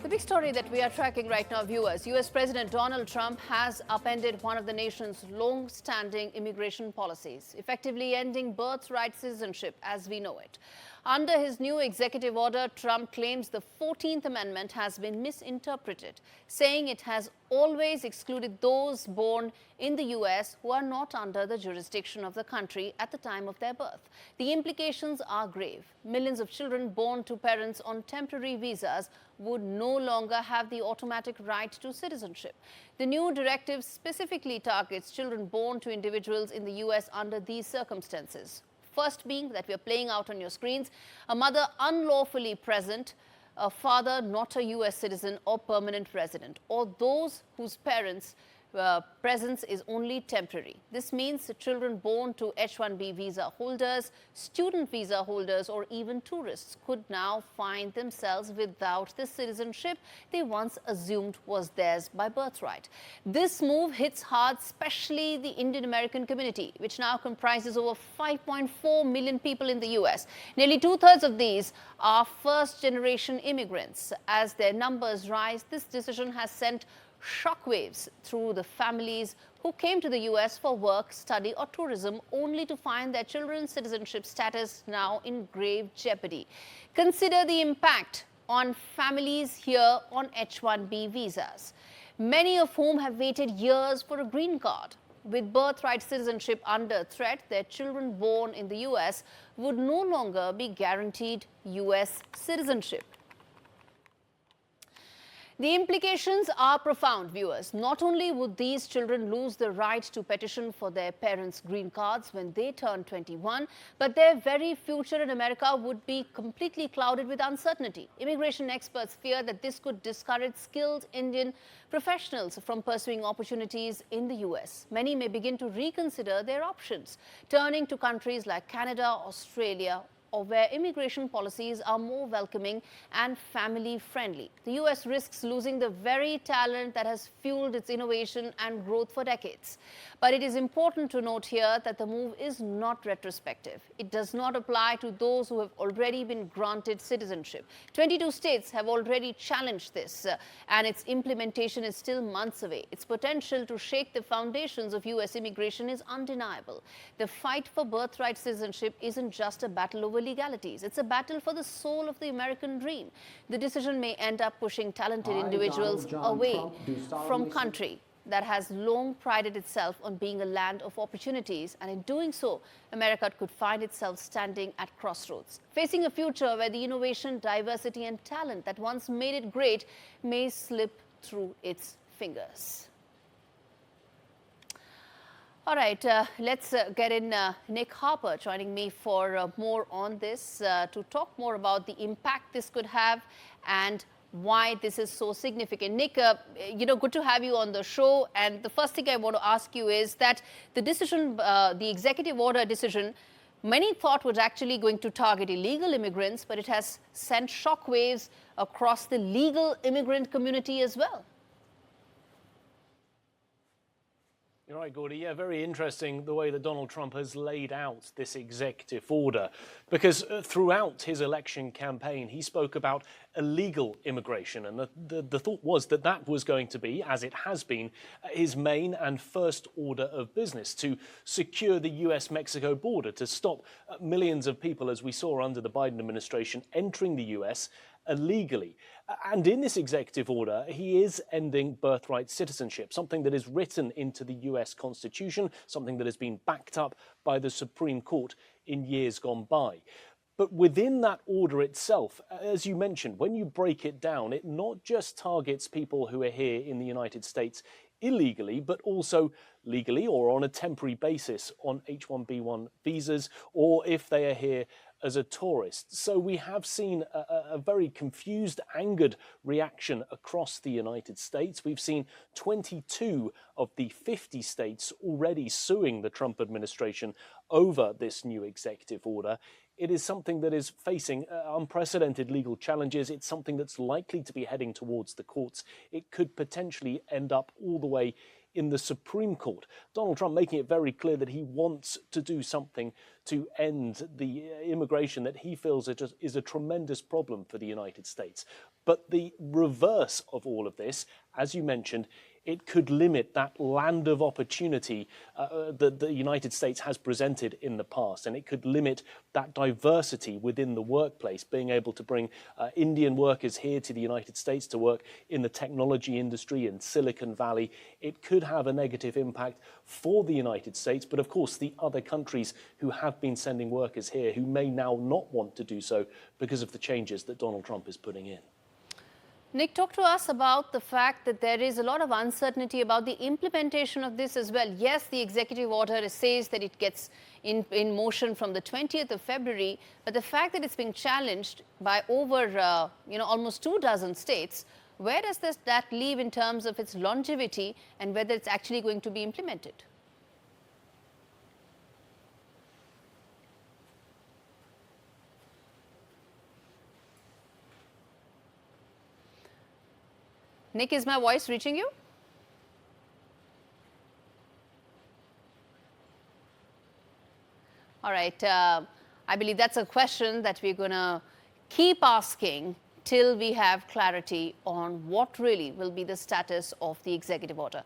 The big story that we are tracking right now, viewers, U.S. President Donald Trump has upended one of the nation's long-standing immigration policies, effectively ending birthright citizenship as we know it. Under his new executive order, Trump claims the 14th Amendment has been misinterpreted, saying it has always excluded those born in the U.S. who are not under the jurisdiction of the country at the time of their birth. The implications are grave. Millions of children born to parents on temporary visas would no longer have the automatic right to citizenship. The new directive specifically targets children born to individuals in the U.S. under these circumstances. First being that we are playing out on your screens, a mother unlawfully present, a father not a U.S. citizen or permanent resident, or those whose parents' presence is only temporary. This means children born to H-1B visa holders, student visa holders, or even tourists could now find themselves without the citizenship they once assumed was theirs by birthright. This move hits hard, especially the Indian American community, which now comprises over 5.4 million people in the U.S. Nearly two-thirds of these are first-generation immigrants. As their numbers rise, this decision has sent shockwaves through the families who came to the U.S. for work, study or tourism, only to find their children's citizenship status now in grave jeopardy. Consider the impact on families here on H-1B visas, many of whom have waited years for a green card. With birthright citizenship under threat, their children born in the U.S. would no longer be guaranteed U.S. citizenship. The implications are profound, viewers. Not only would these children lose the right to petition for their parents' green cards when they turn 21, but their very future in America would be completely clouded with uncertainty. Immigration experts fear that this could discourage skilled Indian professionals from pursuing opportunities in the U.S. Many may begin to reconsider their options, turning to countries like Canada, Australia, or where immigration policies are more welcoming and family-friendly. The U.S. risks losing the very talent that has fueled its innovation and growth for decades. But it is important to note here that the move is not retrospective. It does not apply to those who have already been granted citizenship. 22 states have already challenged this, and its implementation is still months away. Its potential to shake the foundations of U.S. immigration is undeniable. The fight for birthright citizenship isn't just a battle over legalities. It's a battle for the soul of the American dream. The decision may end up pushing talented individuals away from country that has long prided itself on being a land of opportunities, and in doing so, America could find itself standing at crossroads, facing a future where the innovation, diversity and talent that once made it great may slip through its fingers. All right, let's get in Nick Harper joining me for more on this to talk more about the impact this could have and why this is so significant. Nick, good to have you on the show. And the first thing I want to ask you is that the decision, the executive order decision, many thought was actually going to target illegal immigrants, but it has sent shockwaves across the legal immigrant community as well. You're right, Gordy. Yeah, very interesting the way that Donald Trump has laid out this executive order, because throughout his election campaign, he spoke about illegal immigration. And the thought was that that was going to be, as it has been, his main and first order of business, to secure the US-Mexico border, to stop millions of people, as we saw under the Biden administration, entering the US illegally. And in this executive order, he is ending birthright citizenship, something that is written into the US Constitution, something that has been backed up by the Supreme Court in years gone by. But within that order itself, as you mentioned, when you break it down, it not just targets people who are here in the United States illegally, but also legally or on a temporary basis on H-1B1 visas, or if they are here as a tourist. So we have seen a very confused, angered reaction across the United States. We've seen 22 of the 50 states already suing the Trump administration over this new executive order. It is something that is facing unprecedented legal challenges. It's something that's likely to be heading towards the courts. It could potentially end up all the way in the Supreme Court. Donald Trump making it very clear that he wants to do something to end the immigration that he feels is a tremendous problem for the United States. But the reverse of all of this, as you mentioned, it could limit that land of opportunity that the United States has presented in the past, and it could limit that diversity within the workplace, being able to bring Indian workers here to the United States to work in the technology industry in Silicon Valley. It could have a negative impact for the United States, but of course the other countries who have been sending workers here who may now not want to do so because of the changes that Donald Trump is putting in. Nick, talk to us about the fact that there is a lot of uncertainty about the implementation of this as well. Yes, the executive order says that it gets in motion from the 20th of February, but the fact that it's being challenged by over, almost 24 states, where does that leave in terms of its longevity and whether it's actually going to be implemented? Nick, is my voice reaching you? All right. I believe that's a question that we're going to keep asking till we have clarity on what really will be the status of the executive order.